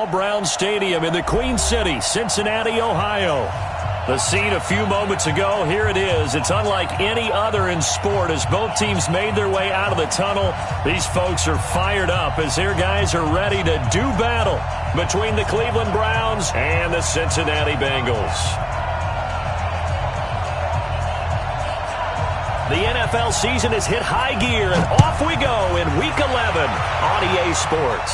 Brown Stadium in the Queen City, Cincinnati, Ohio. The scene a few moments ago, here it is. It's unlike any other in sport as both teams made their way out of the tunnel. These folks are fired up as their guys are ready to do battle between the Cleveland Browns and the Cincinnati Bengals. The NFL season has hit high gear, and off we go in Week 11 on EA Sports.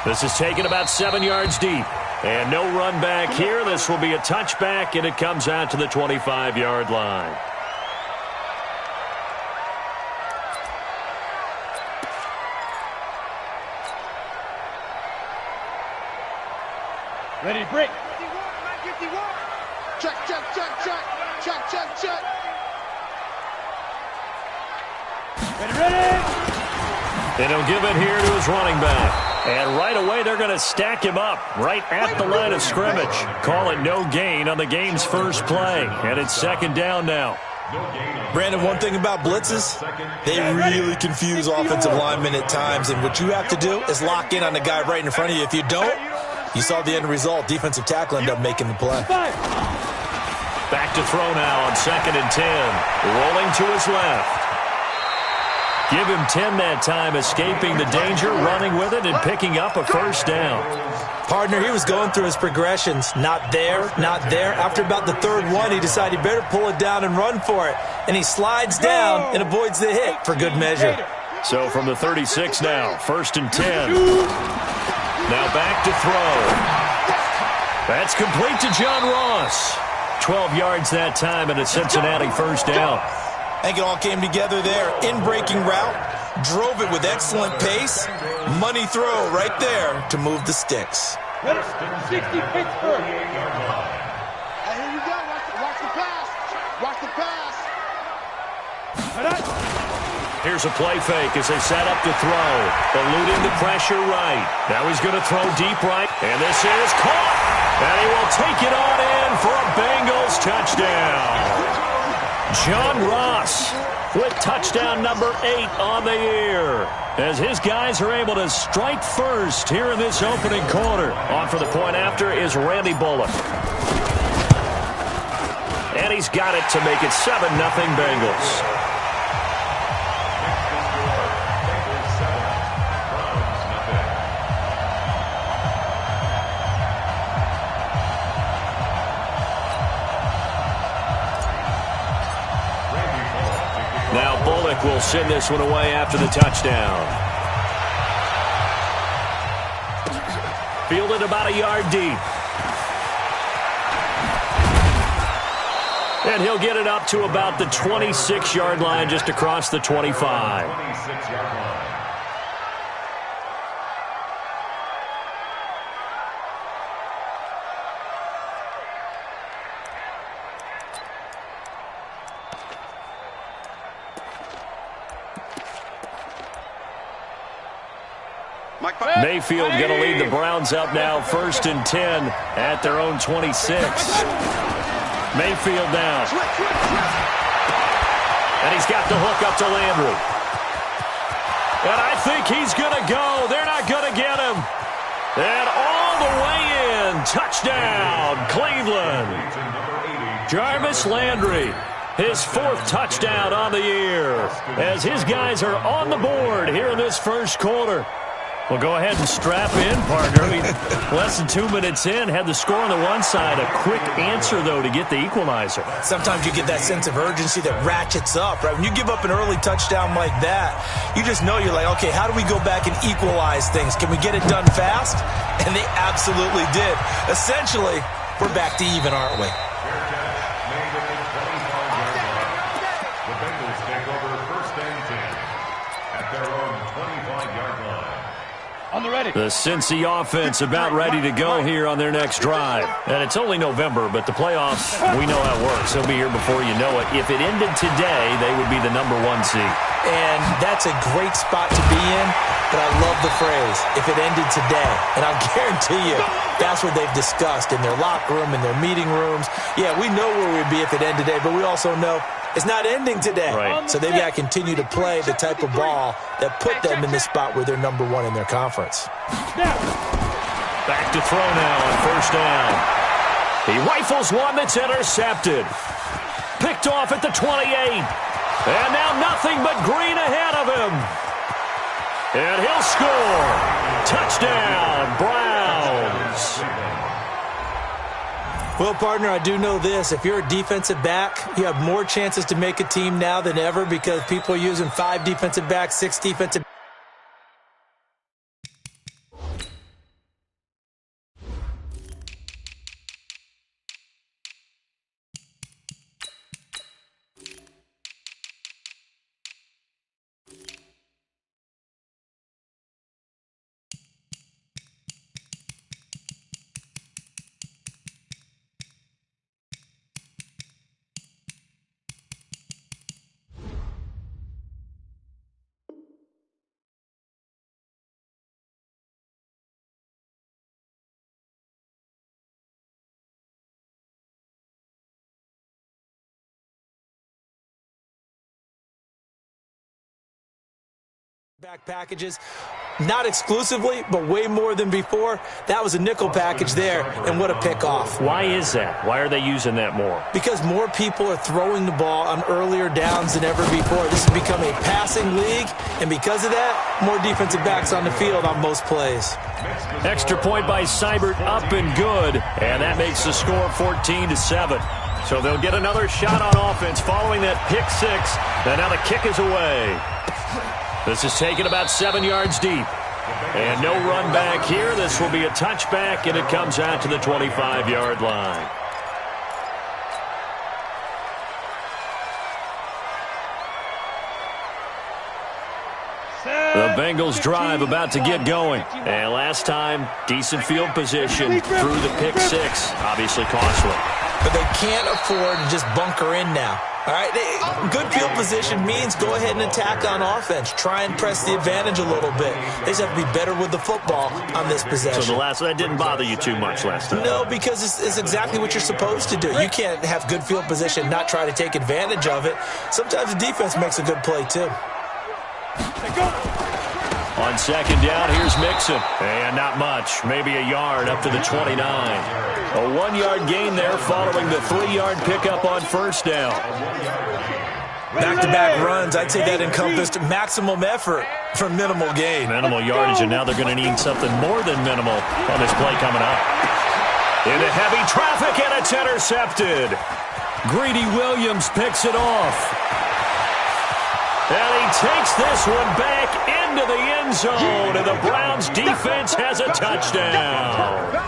This is taken about 7 yards deep. And no run back here. This will be a touchback, and it comes out to the 25-yard line. Ready to break. 51. Check, check, check, check. Check, check, check. Ready. And he'll give it here to his running back. And right away, they're going to stack him up right at the line of scrimmage. Call it no gain on the game's first play. And it's second down now. Brandon, one thing about blitzes, they really confuse offensive linemen at times. And what you have to do is lock in on the guy right in front of you. If you don't, you saw the end result. Defensive tackle ended up making the play. Back to throw now on 2nd and 10. Rolling to his left. Give him 10 that time, escaping the danger, running with it, and picking up a first down. Partner, he was going through his progressions. Not there, not there. After about the third one, he decided he better pull it down and run for it. And he slides down and avoids the hit for good measure. So from the 36 now, 1st and 10. Now back to throw. That's complete to John Ross. 12 yards that time, and a Cincinnati first down. I think it all came together there. In-breaking route, drove it with excellent pace. Money throw right there to move the sticks. 60 Pittsburgh. Here you go. Watch the pass. Watch the pass. Here's a play fake as they set up to throw. Eluding the pressure right. Now he's going to throw deep right. And this is caught. And he will take it on in for a Bengals touchdown. John Ross with touchdown number 8 on the year as his guys are able to strike first here in this opening quarter. On for the point after is Randy Bullock. And he's got it to make it 7-0 Bengals. Now Bullock will send this one away after the touchdown. Fielded about a yard deep. And he'll get it up to about the 26-yard line, just across the 25. 26-yard line. Mayfield going to lead the Browns up now, 1st and 10 at their own 26. Mayfield down. And he's got the hook up to Landry. And I think he's going to go. They're not going to get him. And all the way in. Touchdown, Cleveland. Jarvis Landry. His 4th touchdown on the year as his guys are on the board here in this first quarter. Well, go ahead and strap in, partner. Less than 2 minutes in, had the score on the one side. A quick answer, though, to get the equalizer. Sometimes you get that sense of urgency that ratchets up, right? When you give up an early touchdown like that, you just know you're like, okay, how do we go back and equalize things? Can we get it done fast? And they absolutely did. Essentially, we're back to even, aren't we? The Bengals take over 1st and 10 at their own 25-yard line. On the ready. The Cincy offense about ready to go here on their next drive. And it's only November, but the playoffs, we know how it works. They'll be here before you know it. If it ended today, they would be the number 1 seed. And that's a great spot to be in, but I love the phrase, if it ended today. And I'll guarantee you, that's what they've discussed in their locker room, in their meeting rooms. Yeah, we know where we'd be if it ended today, but we also know it's not ending today. Right. So they've got to continue to play the type of ball that put them in the spot where they're number 1 in their conference. Now. Back to throw now on first down. He rifles one that's intercepted. Picked off at the 28. And now nothing but green ahead of him. And he'll score. Touchdown, Browns. Well, partner, I do know this. If you're a defensive back, you have more chances to make a team now than ever because people are using 5 defensive backs, 6 defensive backs. Back packages, not exclusively, but way more than before. That was a nickel package there, and what a pickoff. Why is that? Why are they using that more? Because more people are throwing the ball on earlier downs than ever before. This has become a passing league, and because of that, more defensive backs on the field on most plays. Extra point by Seibert, up and good, and that makes the score 14-7. So they'll get another shot on offense following that pick six, and now the kick is away. This is taken about 7 yards deep. And no run back here. This will be a touchback, and it comes out to the 25-yard line. The Bengals drive about to get going. And last time, decent field position through the pick six. Obviously costly. But they can't afford to just bunker in now. All right, good field position means go ahead and attack on offense. Try and press the advantage a little bit. They just have to be better with the football on this possession. So that didn't bother you too much last time? No, because it's exactly what you're supposed to do. You can't have good field position and not try to take advantage of it. Sometimes the defense makes a good play, too. On second down, here's Mixon. And not much, maybe a yard up to the 29. A 1-yard gain there following the 3-yard pickup on first down. Back-to-back runs, I'd say that encompassed maximum effort for minimal gain. Minimal yardage, and now they're going to need something more than minimal on this play coming up. Into heavy traffic, and it's intercepted. Greedy Williams picks it off. And he takes this one back into the end zone, and the Browns defense has a touchdown.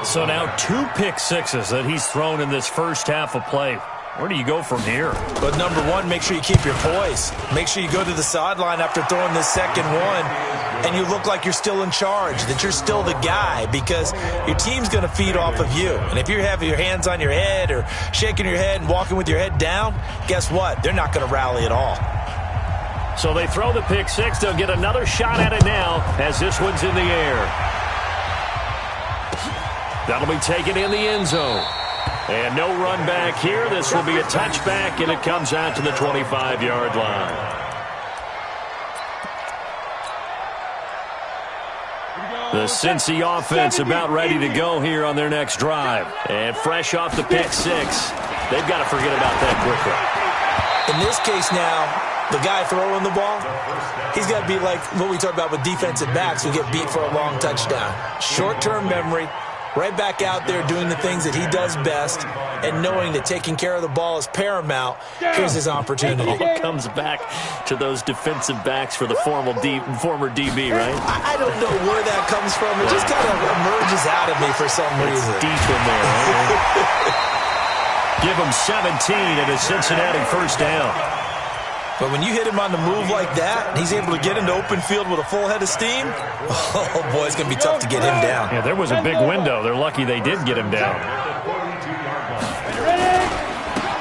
So now 2 pick sixes that he's thrown in this first half of play. Where do you go from here? But number one, make sure you keep your poise. Make sure you go to the sideline after throwing this second one, and you look like you're still in charge, that you're still the guy, because your team's going to feed off of you. And if you're having your hands on your head or shaking your head and walking with your head down, guess what? They're not going to rally at all. So they throw the pick six. They'll get another shot at it now as this one's in the air. That'll be taken in the end zone. And no run back here. This will be a touchback, and it comes out to the 25-yard line. The Cincy offense about ready to go here on their next drive. And fresh off the pick six, they've got to forget about that quickly. In this case now, the guy throwing the ball, he's got to be like what we talk about with defensive backs who get beat for a long touchdown. Short-term memory. Right back out there doing the things that he does best and knowing that taking care of the ball is paramount. Here's his opportunity. It all comes back to those defensive backs for the former DB, right? I don't know where that comes from. It just kind of emerges out of me for some reason. It's deep in there. Right? Give him 17 at a Cincinnati first down. But when you hit him on the move like that, and he's able to get into open field with a full head of steam, oh, boy, it's going to be tough to get him down. Yeah, there was a big window. They're lucky they did get him down.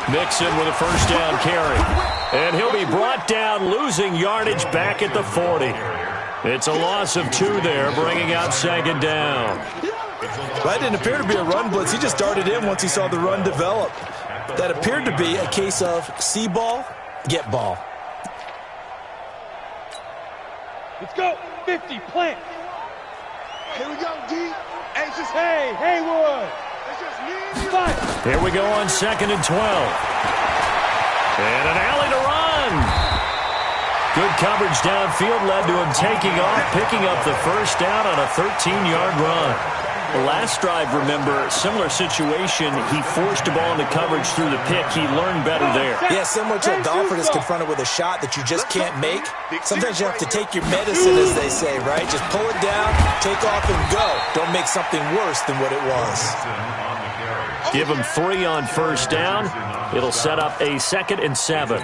Mixon with a first down carry. And he'll be brought down, losing yardage back at the 40. It's a loss of 2 there, bringing out second down. That didn't appear to be a run blitz. He just darted in once he saw the run develop. That appeared to be a case of see ball, get ball. Let's go. 50, plant. Here we go, D. Hey, it's just Hey, Haywood. it's just me and you. Fight. Here we go on 2nd and 12. And an alley to run. Good coverage downfield led to him taking off, picking up the first down on a 13-yard run. The last drive, remember, similar situation. He forced a ball into coverage through the pick. He learned better there. Yeah, similar to a golfer that's confronted with a shot that you just can't make. Sometimes you have to take your medicine, as they say, right? Just pull it down, take off, and go. Don't make something worse than what it was. Give him 3 on first down. It'll set up a 2nd and 7.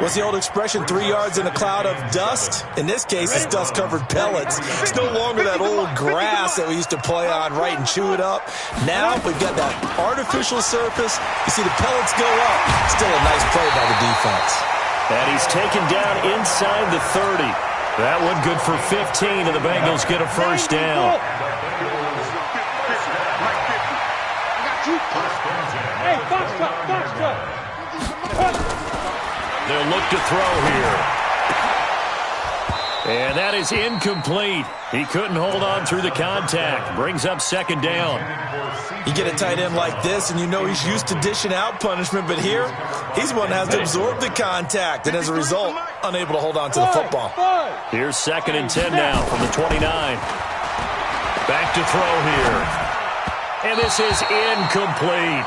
What's the old expression, 3 yards in a cloud of dust? In this case, it's dust-covered pellets. It's no longer that old grass that we used to play on, right, and chew it up. Now we've got that artificial surface. You see the pellets go up. Still a nice play by the defense. And he's taken down inside the 30. That one good for 15, and the Bengals get a first down. Hey, box cut. They'll look to throw here. And that is incomplete. He couldn't hold on through the contact. Brings up 2nd down. You get a tight end like this, and you know he's used to dishing out punishment, but here, he's one that has to absorb the contact, and as a result, unable to hold on to the football. Here's 2nd and 10 now from the 29. Back to throw here. And this is incomplete.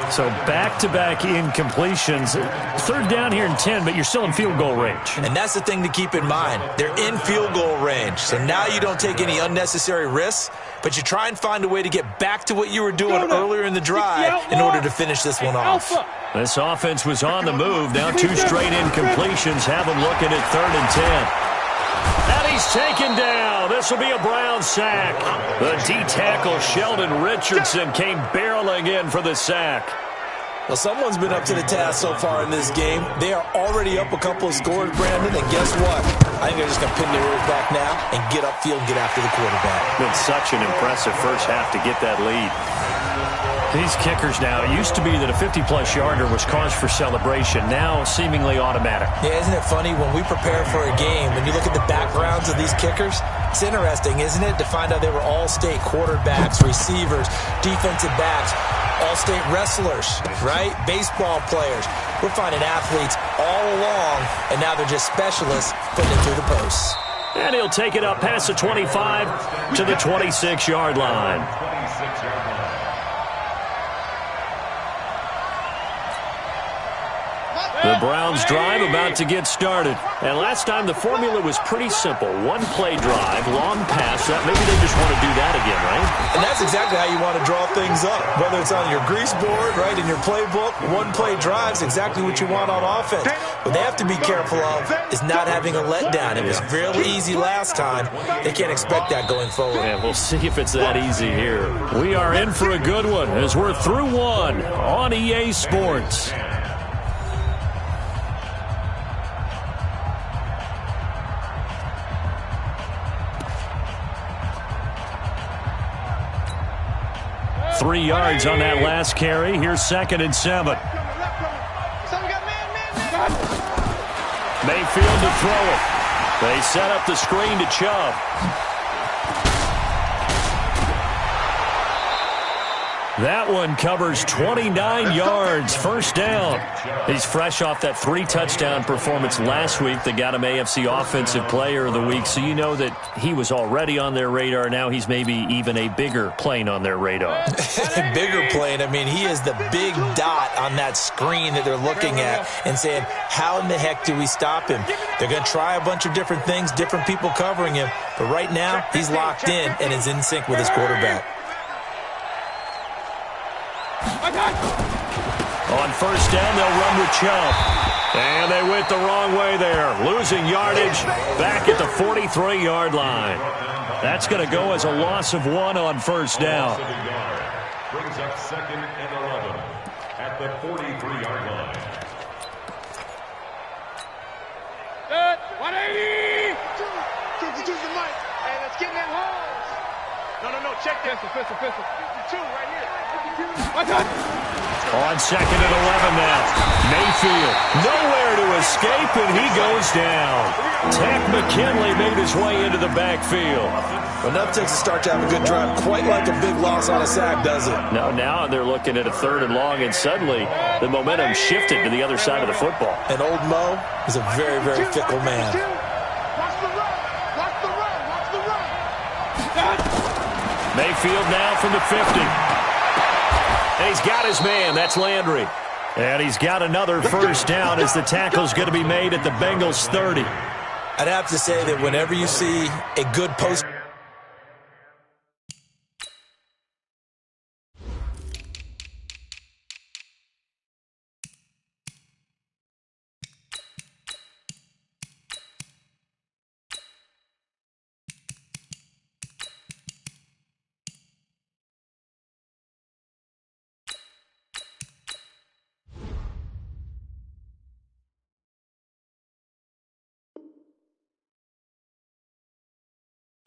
So back-to-back incompletions. 3rd down here and 10, but you're still in field goal range. And that's the thing to keep in mind. They're in field goal range. So now you don't take any unnecessary risks, but you try and find a way to get back to what you were doing earlier in the drive in order to finish this one off. This offense was on the move. Now 2 straight incompletions have them looking at 3rd and 10. And he's taken down. This will be a Brown sack. The D-tackle Sheldon Richardson came barreling in for the sack. Well, someone's been up to the task so far in this game. They are already up a couple of scores, Brandon, and guess what? I think they're just going to pin their ears back now and get upfield and get after the quarterback. Been such an impressive first half to get that lead. These kickers now, it used to be that a 50-plus yarder was cause for celebration. Now, seemingly automatic. Yeah, isn't it funny? When we prepare for a game, when you look at the backgrounds of these kickers, it's interesting, isn't it, to find out they were all-state quarterbacks, receivers, defensive backs, all-state wrestlers, right? Baseball players. We're finding athletes all along, and now they're just specialists putting it through the posts. And he'll take it up past the 25 to the 26-yard line. The Browns drive about to get started. And last time the formula was pretty simple. 1-play drive, long pass. Maybe they just want to do that again, right? And that's exactly how you want to draw things up. Whether it's on your grease board, right, in your playbook, 1-play drive's exactly what you want on offense. What they have to be careful of is not having a letdown. It was real easy last time. They can't expect that going forward. And we'll see if it's that easy here. We are in for a good one as we're through one on EA Sports. Three yards on that last carry. Here's 2nd and 7. Mayfield to throw it. They set up the screen to Chubb. That one covers 29 yards. First down. He's fresh off that 3-touchdown performance last week that got him AFC Offensive Player of the Week. So you know that he was already on their radar. Now he's maybe even a bigger plane on their radar. Bigger plane. I mean, he is the big dot on that screen that they're looking at and saying, how in the heck do we stop him? They're going to try a bunch of different things, different people covering him. But right now, he's locked in and is in sync with his quarterback. On first down, they'll run with Chubb. And they went the wrong way there. Losing yardage back at the 43-yard line. That's going to go as a loss of 1 on first down. Brings up 2nd and 11 at the 43-yard line. 180! To the mic. Hey, let's get in that hole. No, check this. Pistol. 52 right here. 52. On 2nd and 11 now. Mayfield nowhere to escape, and he goes down. Takk McKinley made his way into the backfield. Enough takes a start to have a good drive. Quite like a big loss on a sack, does it? No, now they're looking at a 3rd and long, and suddenly the momentum shifted to the other side of the football. And old Mo is a very, very fickle man. Watch the run. Watch the run. Watch the run. Mayfield now from the 50. And he's got his man. That's Landry. And he's got another first down as the tackle's going to be made at the Bengals 30. I'd have to say that whenever you see a good post...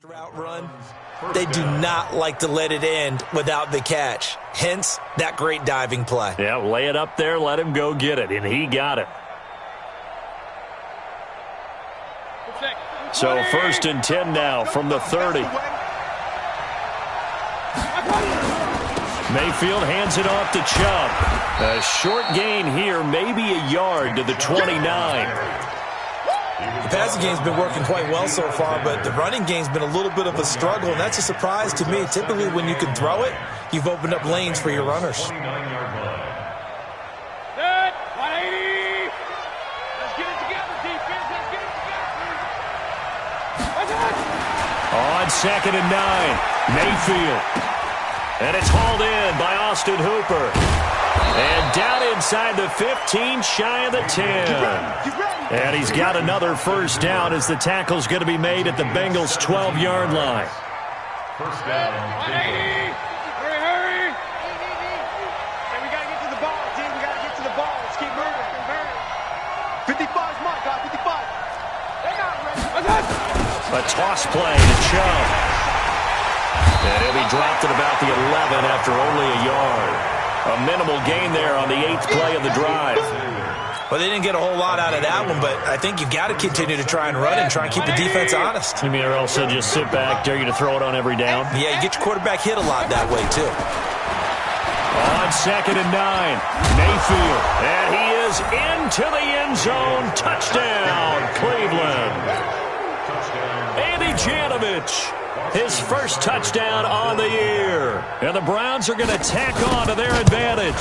route run, they do not like to let it end without the catch. Hence, that great diving play. Yeah, lay it up there, let him go get it, and he got it. So 1st and 10 now from the 30. Mayfield hands it off to Chubb. A short gain here, maybe a yard to the 29. The passing game's been working quite well so far, but the running game's been a little bit of a struggle, and that's a surprise to me. Typically, when you can throw it, you've opened up lanes for your runners. Set. 180. Let's get it together, defense. Let's get it together. On 2nd and 9, Mayfield. And it's hauled in by Austin Hooper. And down inside the 15, shy of the 10. And he's got another first down as the tackle's going to be made at the Bengals' 12-yard line. First down. 180. Hurry. Hey, we got to get to the ball, team. We got to get to the ball. Let's keep moving. 55's mark, guys. 55. They're not ready. A toss play to Chubb. And he'll be dropped at about the 11 after only a yard. A minimal gain there on the 8th play of the drive. Well, they didn't get a whole lot out of that one, but I think you've got to continue to try and run and try and keep the defense honest. You mean or else they'll just sit back, dare you to throw it on every down? Yeah, you get your quarterback hit a lot that way, too. On 2nd and 9, Mayfield. And he is into the end zone. Touchdown, Cleveland. Andy Janovich, his first touchdown on the year. And the Browns are going to tack on to their advantage.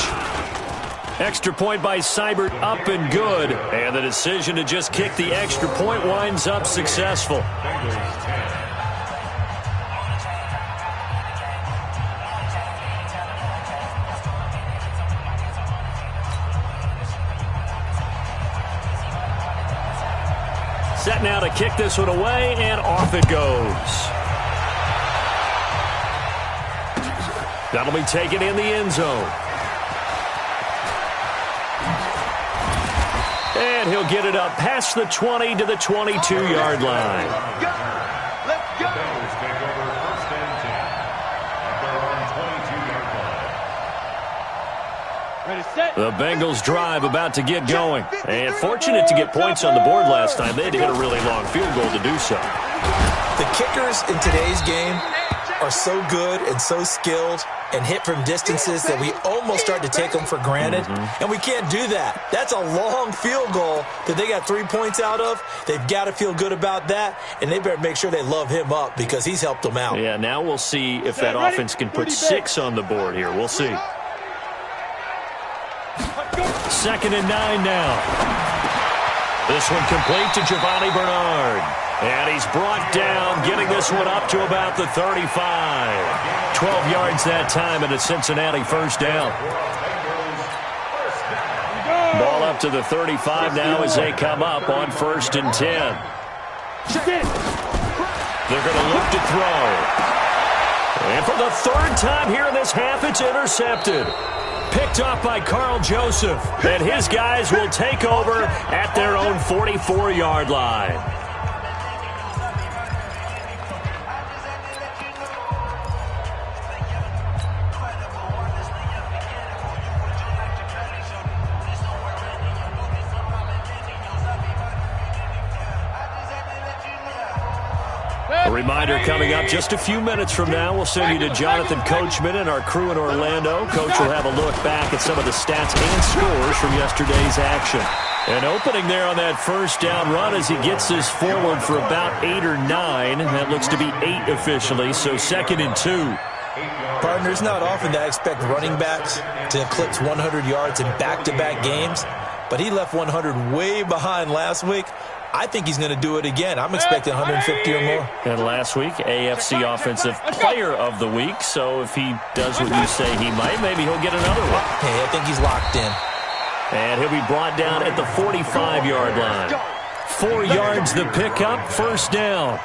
Extra point by Seibert, up and good. And the decision to just kick the extra point winds up successful. Set now to kick this one away, and off it goes. That'll be taken in the end zone. And he'll get it up past the 20 to the 22-yard line. Let's go. Bengals take over 1st and 10 at their own 22-yard line. Ready, set. The Bengals drive about to get going. And fortunate to get points on the board last time. They had to hit a really long field goal to do so. The kickers in today's game are so good and so skilled and hit from distances that we almost start to take them for granted. And we can't do that. That's a long field goal that they got 3 points out of. They've got to feel good about that, and they better make sure they love him up because he's helped them out. Yeah, now we'll see if that offense can put 6 on the board here. We'll see. 2nd and 9 now. This one complete to Giovanni Bernard. And he's brought down, getting this one up to about the 35. 12 yards that time and a Cincinnati first down. Ball up to the 35 now as they come up on 1st and 10. They're going to look to throw. And for the 3rd time here in this half, it's intercepted. Picked up by Carl Joseph. And his guys will take over at their own 44-yard line. Reminder coming up just a few minutes from now. We'll send you to Jonathan Coachman and our crew in Orlando. Coach will have a look back at some of the stats and scores from yesterday's action. An opening there on that first down run as he gets this forward for about 8 or 9. That looks to be 8 officially, so 2nd and 2. Partner, it's not often that I expect running backs to eclipse 100 yards in back-to-back games, but he left 100 way behind last week. I think he's going to do it again. I'm expecting 150 or more. And last week, AFC Offensive Player of the Week, so if he does what you say he might, maybe he'll get another one. Hey, I think he's locked in. And he'll be brought down at the 45-yard line. 4 yards the pickup, 1st down.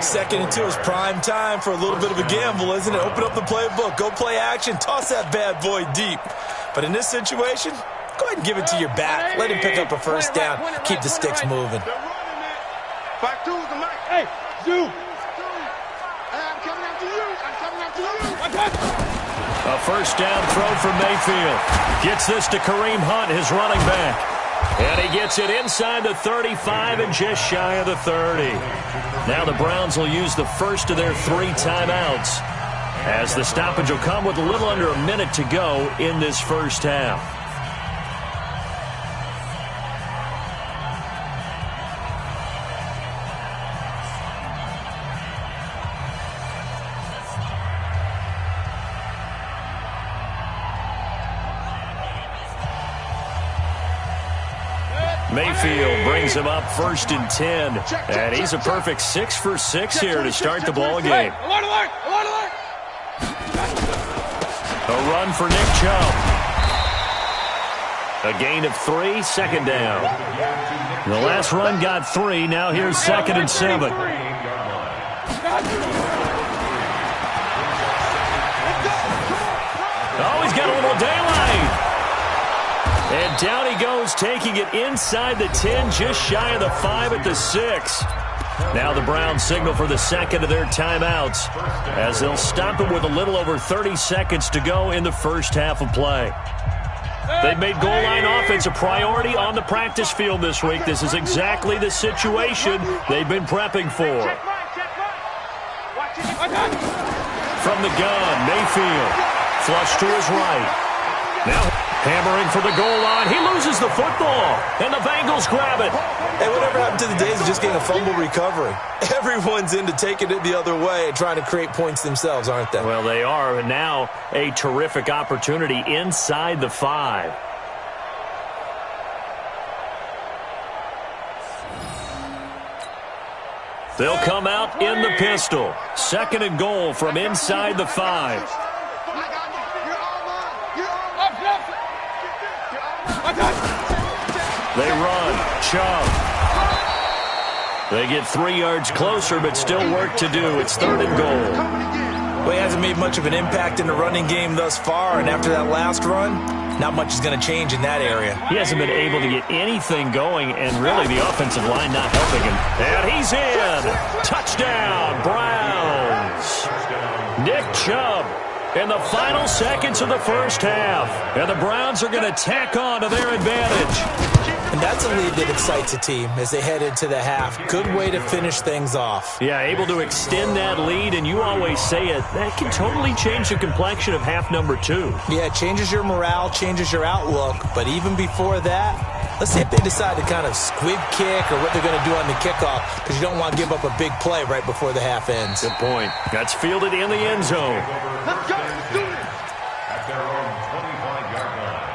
2nd and 2 is prime time for a little bit of a gamble, isn't it? Open up the playbook, go play action, toss that bad boy deep. But in this situation, go ahead and give it to your back. Let him pick up a 1st down, keep the sticks moving. Back to the mic. Hey, Zoo. I'm coming after you. I'm coming after you. A 1st down throw for Mayfield. Gets this to Kareem Hunt, his running back. And he gets it inside the 35 and just shy of the 30. Now the Browns will use the first of their 3 timeouts, as the stoppage will come with a little under a minute to go in this first half. Mayfield brings him up 1st and 10. And he's a perfect 6 for 6 here to start the ball game. Alert, alert, alert, alert. A run for Nick Chubb. A gain of 3, 2nd down. The last run got 3. Now here's 2nd and 7. Oh, he's got a little daylight. And down he goes, taking it inside the 10, just shy of the 5 at the 6. Now the Browns signal for the 2nd of their timeouts, as they'll stop it with a little over 30 seconds to go in the first half of play. They've made goal line offense a priority on the practice field this week. This is exactly the situation they've been prepping for. From the gun, Mayfield, flush to his right. Now hammering for the goal line. He loses the football, and the Bengals grab it. Hey, whatever happened to the days of just getting a fumble recovery? Everyone's into taking it the other way and trying to create points themselves, aren't they? Well, they are, and now a terrific opportunity inside the 5. They'll come out in the pistol. 2nd and goal from inside the 5. They run. Chubb. They get 3 yards closer, but still work to do. It's 3rd and goal. Well, he hasn't made much of an impact in the running game thus far, and after that last run, not much is going to change in that area. He hasn't been able to get anything going, and really the offensive line not helping him. And he's in. Touchdown, Browns. Nick Chubb in the final seconds of the first half. And the Browns are going to tack on to their advantage. And that's a lead that excites a team as they head into the half. Good way to finish things off. Yeah, able to extend that lead, and you always say it, that can totally change the complexion of half number 2. Yeah, it changes your morale, changes your outlook. But even before that, let's see if they decide to kind of squib kick or what they're going to do on the kickoff, because you don't want to give up a big play right before the half ends. Good point. That's fielded in the end zone. Let's go. Do it. At their own 25-yard line.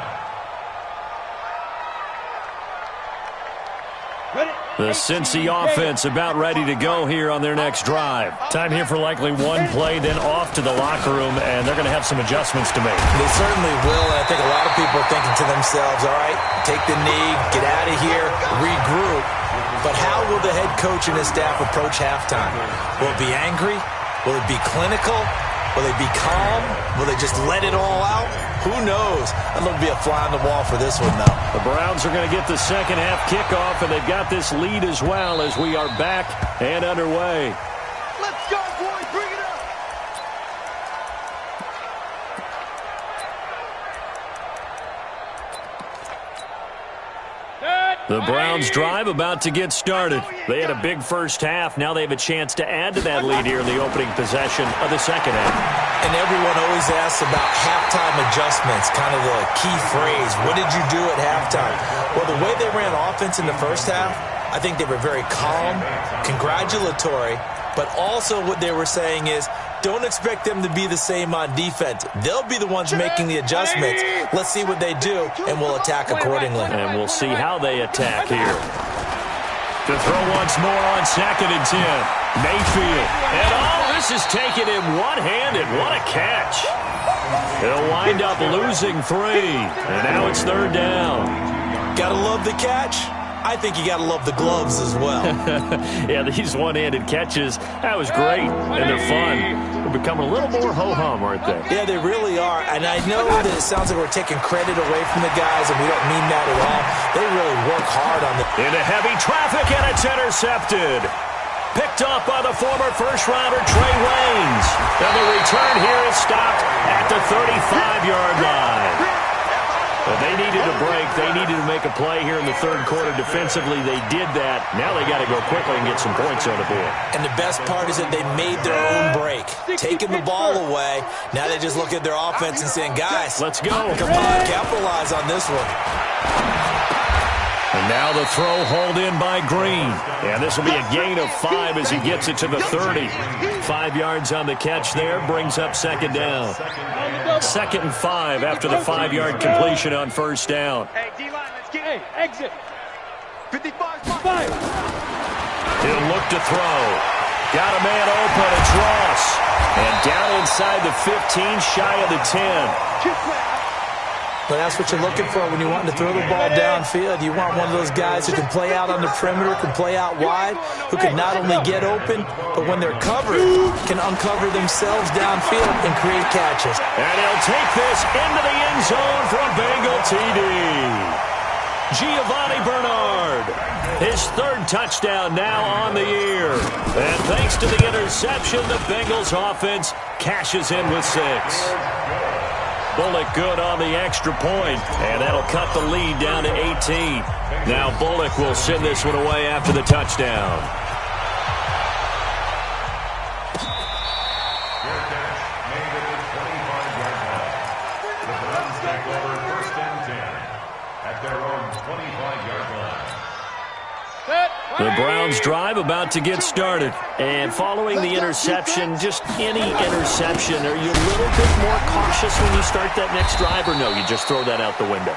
The Cincy offense about ready to go here on their next drive. Time here for likely one play, then off to the locker room, and they're going to have some adjustments to make. They certainly will, and I think a lot of people are thinking to themselves, all right, take the knee, get out of here, regroup. But how will the head coach and his staff approach halftime? Will it be angry? Will it be clinical? Will they be calm? Will they just let it all out? Who knows? I'd love to be a fly on the wall for this one, though. The Browns are going to get the second half kickoff, and they've got this lead as well as we are back and underway. Let's go, boys. Bring it up. Good. The Browns drive about to get started. They had a big first half. Now they have a chance to add to that lead here in the opening possession of the second half. And everyone always asks about halftime adjustments, kind of the key phrase. What did you do at halftime? Well, the way they ran offense in the first half, I think they were very calm, congratulatory, but also what they were saying is, don't expect them to be the same on defense. They'll be the ones making the adjustments. Let's see what they do, and we'll attack accordingly. And we'll see how they attack here. To throw once more on 2nd and 10. Mayfield. And this is taken in one-handed. What a catch. They'll wind up losing 3. And now it's 3rd down. Gotta love the catch. I think you got to love the gloves as well. Yeah, these one-handed catches, that was great, and they're fun. They're becoming a little more ho-hum, aren't they? Yeah, they really are, and I know that it sounds like we're taking credit away from the guys, and we don't mean that at all. They really work hard on it. Into heavy traffic, and it's intercepted. Picked up by the former first-rounder Trey Waynes. And the return here is stopped at the 35-yard line. Well, they needed a break. They needed to make a play here in the third quarter. Defensively, they did that. Now they got to go quickly and get some points on the board. And the best part is that they made their own break, taking the ball away. Now they just look at their offense and saying, guys, let's go. Come on, capitalize on this one. And now the throw hauled in by Green. And this will be a gain of 5 as he gets it to the 30. 5 yards on the catch there, brings up 2nd down. 2nd and 5 after the 5-yard completion on 1st down. Hey, D-line, let's get it. Exit. 55. He'll look to throw. Got a man open. It's Ross. And down inside the 15, shy of the 10. But that's what you're looking for when you're wanting to throw the ball downfield. You want one of those guys who can play out on the perimeter, can play out wide, who can not only get open, but when they're covered, can uncover themselves downfield and create catches. And he'll take this into the end zone for a Bengal TD. Giovanni Bernard, his 3rd touchdown now on the year. And thanks to the interception, the Bengals offense cashes in with 6. Bullock good on the extra point, and that'll cut the lead down to 18. Now Bullock will send this one away after the touchdown. The Browns take over 1st and 10 at their own 25-yard line. The Browns drive about to get started. And following the interception, just any interception, are you a little bit more cautious when you start that next drive, or no, you just throw that out the window?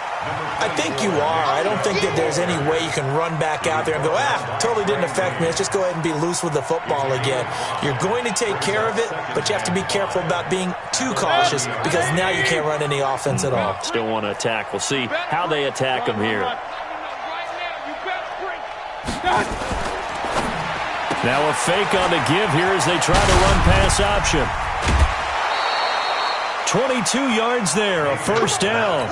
I think you are. I don't think that there's any way you can run back out there and go, totally didn't affect me. Let's just go ahead and be loose with the football again. You're going to take care of it, but you have to be careful about being too cautious because now you can't run any offense at all. Still want to attack. We'll see how they attack them here. Now a fake on the give here as they try to run pass option. 22 yards there, a 1st down.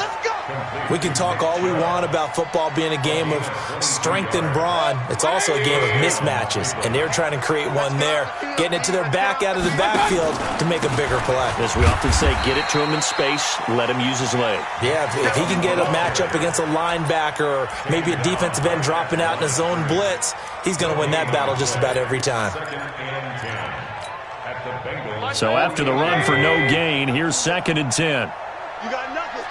We can talk all we want about football being a game of strength and brawn. It's also a game of mismatches, and they're trying to create one there, getting it to their back out of the backfield to make a bigger play. As we often say, get it to him in space, let him use his leg. Yeah, if he can get a matchup against a linebacker or maybe a defensive end dropping out in a zone blitz, he's going to win that battle just about every time. So after the run for no gain, here's 2nd and 10. You got nothing.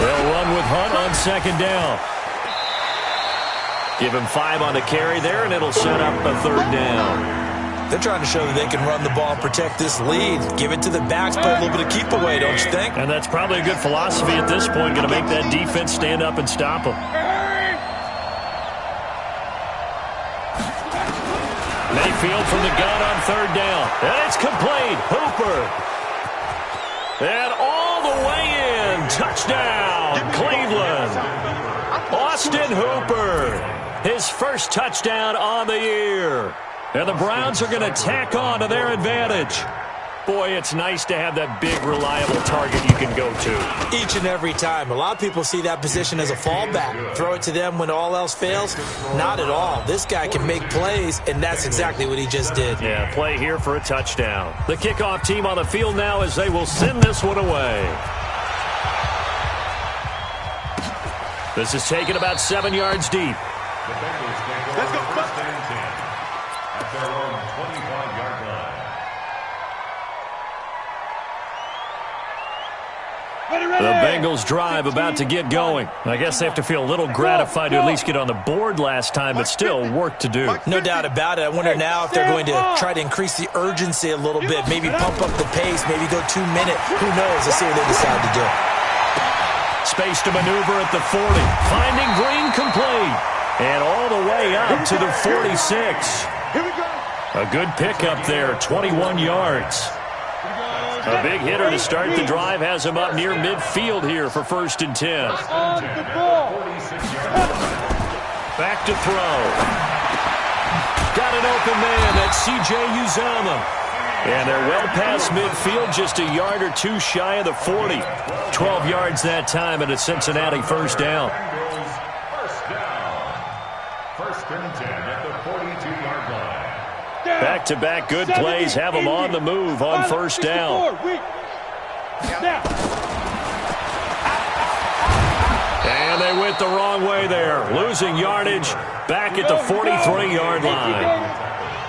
They'll run with Hunt on 2nd down. Give him 5 on the carry there, and it'll set up a 3rd down. They're trying to show that they can run the ball and protect this lead. Give it to the backs, play a little bit of keep away, don't you think? And that's probably a good philosophy at this point, going to make that defense stand up and stop them. Mayfield from the gun on 3rd down. And it's complete. Hooper. And all the way in. Touchdown, Cleveland. Austin Hooper. His 1st touchdown on the year. And the Browns are going to tack on to their advantage. Boy, it's nice to have that big, reliable target you can go to. Each and every time. A lot of people see that position as a fallback. Throw it to them when all else fails. Not at all. This guy can make plays, and that's exactly what he just did. Yeah, play here for a touchdown. The kickoff team on the field now as they will send this one away. This is taken about 7 yards deep. The Bengals take over first and 10 at their own 25-yard line. The Bengals drive about to get going. I guess they have to feel a little gratified to at least get on the board last time, but still work to do. No doubt about it. I wonder now if they're going to try to increase the urgency a little bit, maybe pump up the pace, maybe go 2 minute. Who knows? Let's see what they decide to do. Space to maneuver at the 40. Finding Green complete. And all the way up to the 46. A good pickup there, 21 yards. A big hitter to start the drive has him up near midfield here for 1st and 10. Back to throw. Got an open man. That's C.J. Uzomah. And they're well past midfield, just a yard or two shy of the 40. 12 yards that time, and a Cincinnati first down. First and 10 at the 42-yard line. Back-to-back good plays have them on the move on first down. And they went the wrong way there, losing yardage back at the 43-yard line.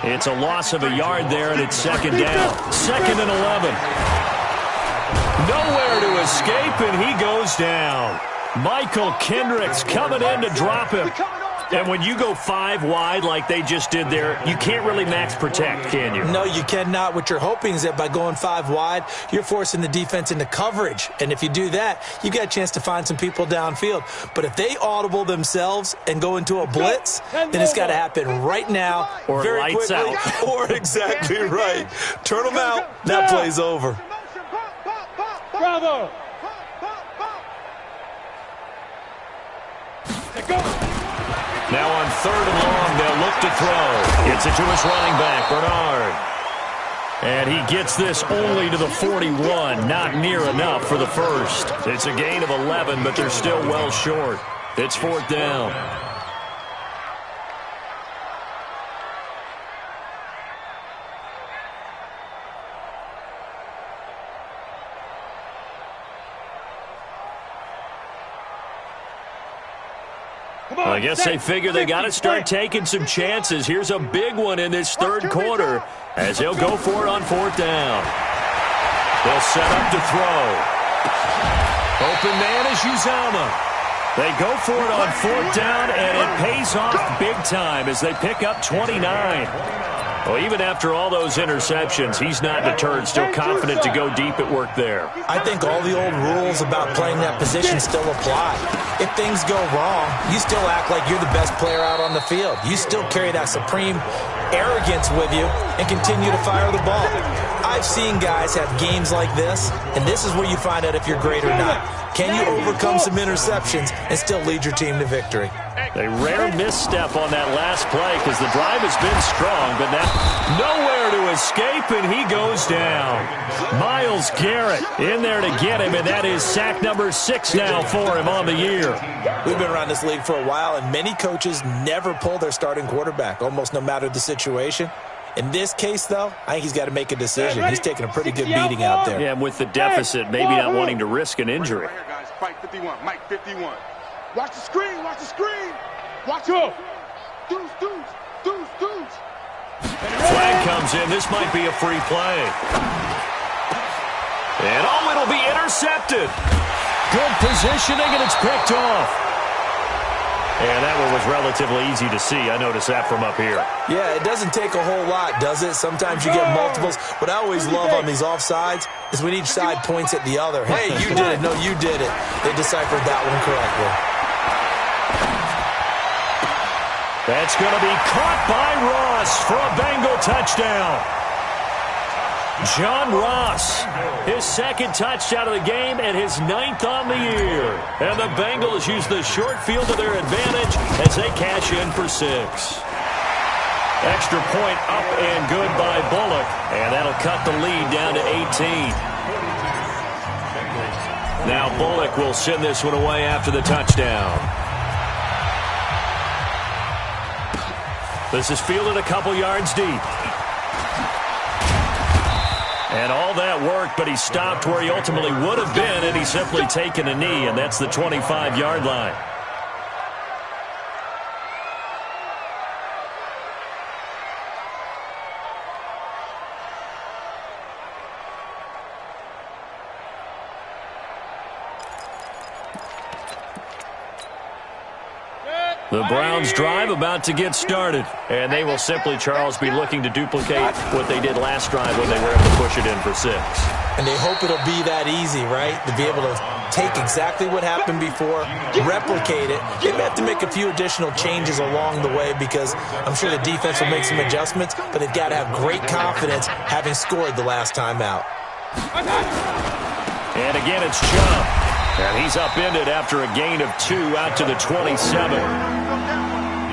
It's a loss of a yard there, and it's 2nd down. 2nd and 11. Nowhere to escape, and he goes down. Michael Kendricks coming in to drop him. And when you go 5 wide like they just did there, you can't really max protect, can you? No, you cannot. What you're hoping is that by going 5 wide, you're forcing the defense into coverage. And if you do that, you got a chance to find some people downfield. But if they audible themselves and go into a blitz, then it's got to happen right now, or very lights quickly, out. Or exactly right. Turn them out. That play's over. Bravo! Now on 3rd and long, they'll look to throw. It's it to his running back, Bernard. And he gets this only to the 41, not near enough for the first. It's a gain of 11, but they're still well short. It's 4th down. I guess they figure they got to start taking some chances. Here's a big one in this 3rd quarter as he'll go for it on 4th down. They'll set up to throw. Open man is Uzomah. They go for it on 4th down, and it pays off big time as they pick up 29. Well, even after all those interceptions, he's not deterred, still confident to go deep at work there. I think all the old rules about playing that position still apply. If things go wrong, you still act like you're the best player out on the field. You still carry that supreme arrogance with you and continue to fire the ball. I've seen guys have games like this, and this is where you find out if you're great or not. Can you overcome some interceptions and still lead your team to victory? A rare misstep on that last play because the drive has been strong, but now nowhere to escape, and he goes down. Myles Garrett in there to get him, and that is sack number 6 now for him on the year. We've been around this league for a while, and many coaches never pull their starting quarterback, almost no matter the situation. In this case, though, I think he's got to make a decision. He's taking a pretty good beating out there. Yeah, and with the deficit, maybe not wanting to risk an injury. Right here, guys. Fight 51. Mike 51. Watch the screen. Watch the screen. Watch it. Deuce, deuce, deuce, deuce. Flag comes in. This might be a free play. And, oh, it'll be intercepted. Good positioning, and it's picked off. And that one was relatively easy to see. I noticed that from up here. Yeah, it doesn't take a whole lot, does it? Sometimes you get multiples. What I always love on these offsides is when each side points at the other. Hey, you did it. No, you did it. They deciphered that one correctly. That's going to be caught by Ross for a Bengal touchdown. John Ross, his 2nd touchdown of the game and his 9th on the year. And the Bengals use the short field to their advantage as they cash in for 6. Extra point up and good by Bullock, and that'll cut the lead down to 18. Now Bullock will send this one away after the touchdown. This is fielded a couple yards deep. And all that worked, but he stopped where he ultimately would have been, and he's simply taken a knee, and that's the 25-yard line. The Browns' drive about to get started. And they will simply, Charles, be looking to duplicate what they did last drive when they were able to push it in for 6. And they hope it'll be that easy, right? To be able to take exactly what happened before, replicate it. They may have to make a few additional changes along the way because I'm sure the defense will make some adjustments, but they've got to have great confidence having scored the last time out. And again, it's Chubb. And he's upended after a gain of 2 out to the 27.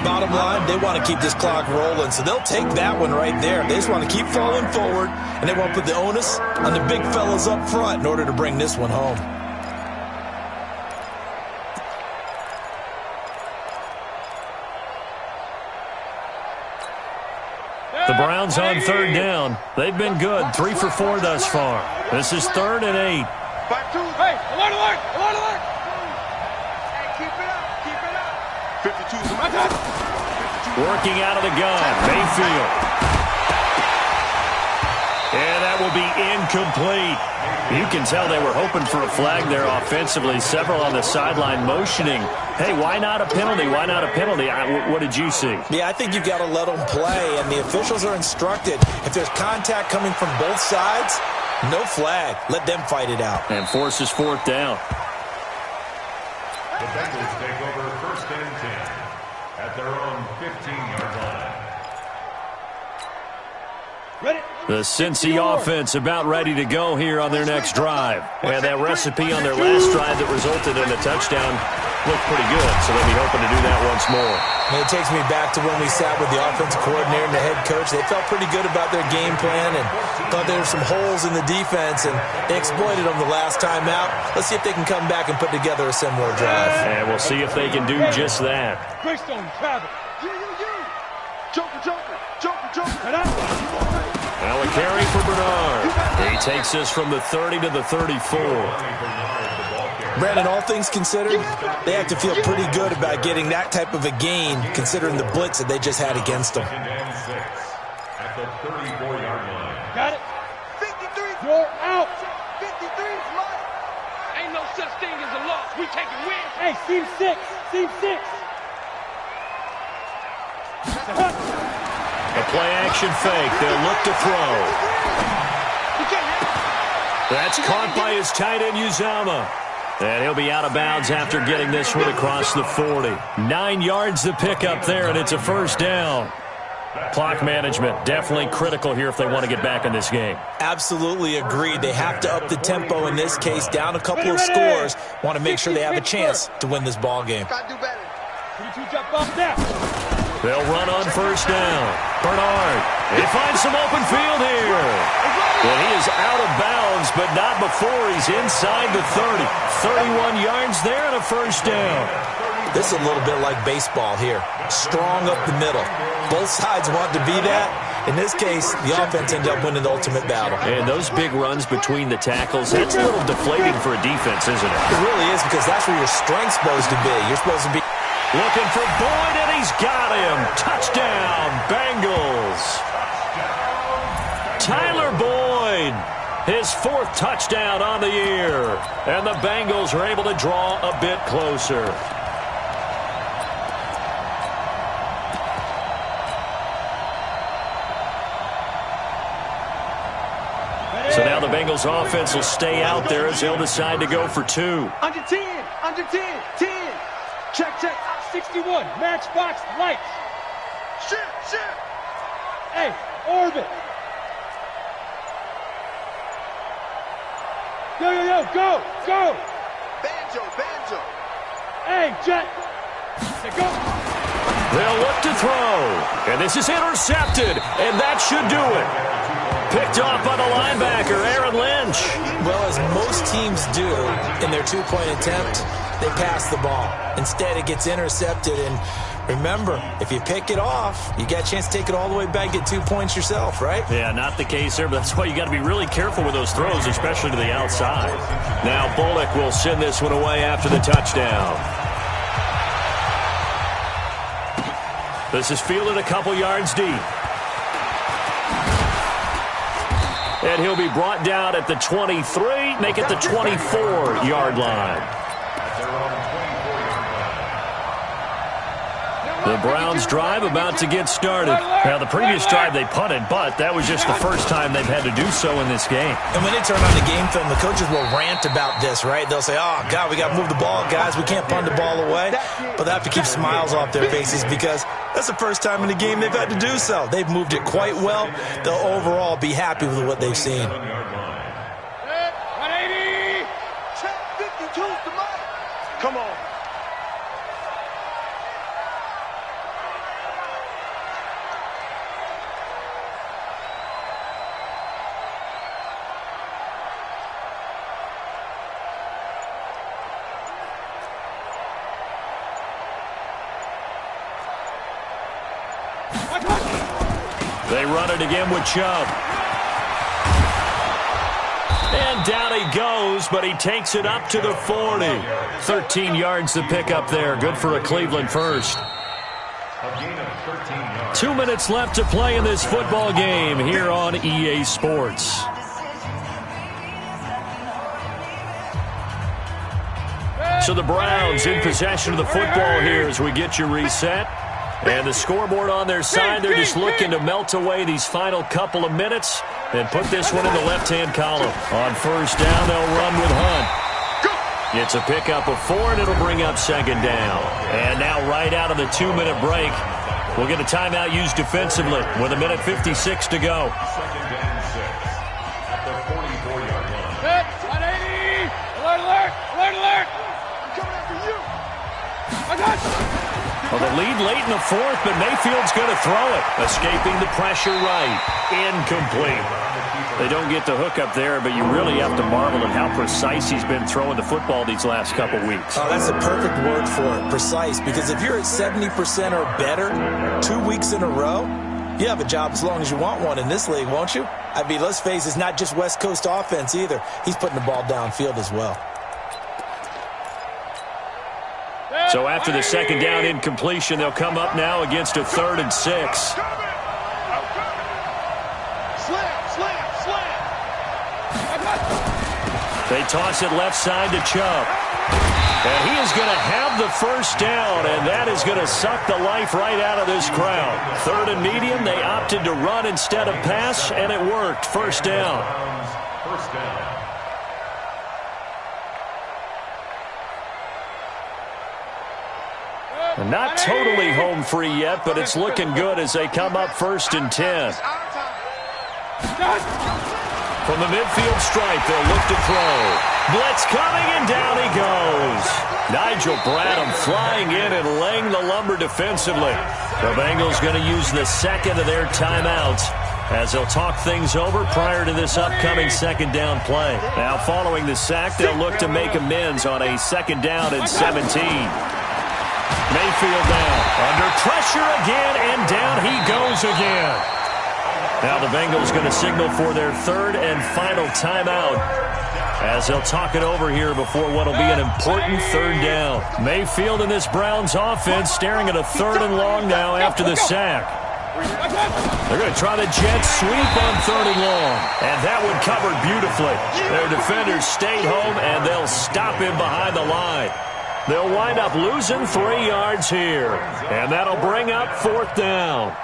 Bottom line, they want to keep this clock rolling, so they'll take that one right there. They just want to keep falling forward, and they want to put the onus on the big fellas up front in order to bring this one home. The Browns on 3rd down. They've been good, 3 for 4 thus far. This is 3rd and 8. 5-2. Hey, alert, alert, alert, alert. Hey, keep it up, keep it up. 52's my touch. Working out of the gun, Mayfield. And that will be incomplete. You can tell they were hoping for a flag there offensively. Several on the sideline motioning. Hey, why not a penalty? Why not a penalty? What did you see? Yeah, I think you've got to let them play, and the officials are instructed. If there's contact coming from both sides, no flag. Let them fight it out. And forces 4th down. The Bengals take over 1st and 10 at their own 15-yard line. Ready? The Cincy offense about ready to go here on their next drive. And that recipe on their last drive that resulted in a touchdown looked pretty good, so they'll be hoping to do that once more. And it takes me back to when we sat with the offensive coordinator and the head coach. They felt pretty good about their game plan and thought there were some holes in the defense, and they exploited them the last time out. Let's see if they can come back and put together a similar drive. And we'll see if they can do just that. Greystone, Travis. You. Joker, Joker, Joker, Joker. Now a carry for Bernard. He takes us from the 30 to the 34. Brandon, all things considered, they have to feel pretty good about getting that type of a gain, considering the blitz that they just had against them. At the 34-yard line. Got it. 53. You're out. 53's mine. Ain't no such thing as a loss. We taking wins. Hey, Team 6. Team 6. A play-action fake. They'll look to throw. That's caught by his tight end, Uzama. And he'll be out of bounds after getting this one across the 40. 9 yards to pick up there, and it's a 1st down. Clock management, definitely critical here if they want to get back in this game. Absolutely agreed. They have to up the tempo in this case, down a couple of scores. Want to make sure they have a chance to win this ball game. Gotta do better. 22 jump off now. They'll run on 1st down. Bernard, he finds some open field here. And he is out of bounds, but not before he's inside the 30. 31 yards there and a 1st down. This is a little bit like baseball here. Strong up the middle. Both sides want to be that. In this case, the offense ended up winning the ultimate battle. And those big runs between the tackles, that's a little deflating for a defense, isn't it? It really is, because that's where your strength's supposed to be. You're supposed to be looking for Boyd, and he's got him. Touchdown, Bengals. Tyler Boyd, his 4th touchdown on the year. And the Bengals are able to draw a bit closer. So now the Bengals offense will stay out there as they'll decide to go for 2. Under 10, under 10, 10. Check. 61, matchbox lights. Shit. Hey, orbit. Yo, go. Banjo. Hey, Jet. Hey, go. They'll look to throw. And this is intercepted. And that should do it. Picked off by the linebacker, Aaron Lynch. Well, as most teams do in their 2-point attempt, they pass the ball. Instead, it gets intercepted. And remember, if you pick it off, you got a chance to take it all the way back, get 2 points yourself, right? Yeah, not the case there, but that's why you got to be really careful with those throws, especially to the outside. Now Bullock will send this one away after the touchdown. This is fielded a couple yards deep. And he'll be brought down at the 23, make it the 24-yard line. The Browns drive about to get started. Now, the previous drive they punted, but that was just the first time they've had to do so in this game. And when they turn on the game film, the coaches will rant about this, right? They'll say, oh, God, we got to move the ball, guys. We can't punt the ball away. But they have to keep smiles off their faces because that's the first time in the game they've had to do so. They've moved it quite well. They'll overall be happy with what they've seen. 180. Check 52's the mark. Come on. They run it again with Chubb. And down he goes, but he takes it up to the 40. 13 yards to pick up there. Good for a Cleveland first. 2 minutes left to play in this football game here on EA Sports. So the Browns in possession of the football here as we get you reset. And the scoreboard on their side, they're just looking to melt away these final couple of minutes and put this one in the left-hand column. On first down, they'll run with Hunt. It's a pickup of 4, and it'll bring up second down. And now right out of the 2-minute break, we'll get a timeout used defensively with 1:56 to go. Second and 6 at the 44-yard line. 180. Alert, alert, alert, alert. I'm coming after you. Well, the lead late in the fourth, but Mayfield's going to throw it. Escaping the pressure right. Incomplete. They don't get the hook up there, but you really have to marvel at how precise he's been throwing the football these last couple weeks. Oh, that's a perfect word for it, precise, because if you're at 70% or better 2 weeks in a row, you have a job as long as you want one in this league, won't you? I mean, let's face it, it's not just West Coast offense either. He's putting the ball downfield as well. So after the second down incompletion, they'll come up now against a 3rd and 6. Slam, slam, slam. They toss it left side to Chubb. And he is going to have the first down, and that is going to suck the life right out of this crowd. 3rd and medium, they opted to run instead of pass, and it worked. First down. First down. Not totally home free yet, but it's looking good as they come up 1st and 10. From the midfield stripe, they'll look to throw. Blitz coming, and down he goes. Nigel Bradham flying in and laying the lumber defensively. The Bengals going to use the second of their timeouts as they'll talk things over prior to this upcoming second down play. Now, following the sack, they'll look to make amends on a 2nd down and 17. Mayfield now under pressure again, and down he goes again. Now the Bengals going to signal for their 3rd and final timeout as they'll talk it over here before what will be an important 3rd down. Mayfield and this Browns offense staring at a 3rd and long now after the sack. They're going to try the jet sweep on 3rd and long, and that one covered beautifully. Their defenders stayed home, and they'll stop him behind the line. They'll wind up losing 3 yards here, and that'll bring up 4th down.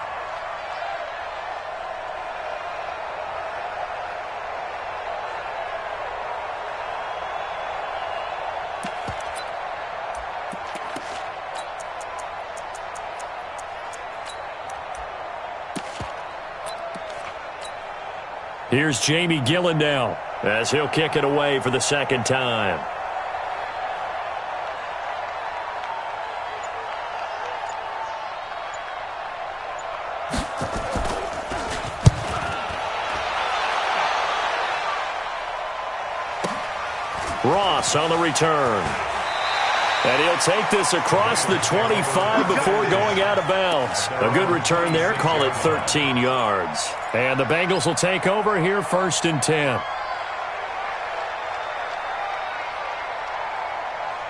Here's Jamie Gillen now as he'll kick it away for the 2nd time. Ross on the return. And he'll take this across the 25 before going out of bounds. A good return there. Call it 13 yards. And the Bengals will take over here 1st and 10.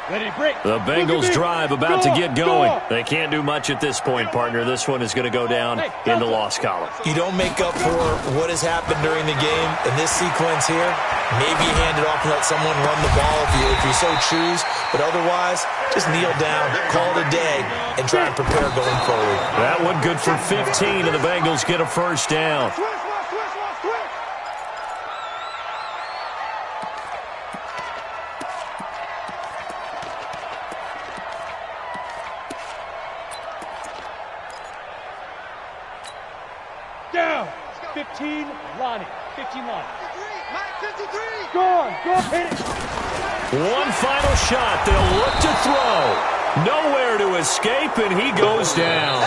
The Bengals drive about to get going. They can't do much at this point, partner. This one is going to go down in the loss column. You don't make up for what has happened during the game. In this sequence here, maybe hand it off and let someone run the ball if you so choose. But otherwise, just kneel down, call it a day, and try and prepare going forward. That one good for 15, and the Bengals get a first down. Down. 15, Lonnie. 15, Lonnie. 53. Go on, hit it. One final shot. They'll look to throw. Nowhere to escape, and he goes down.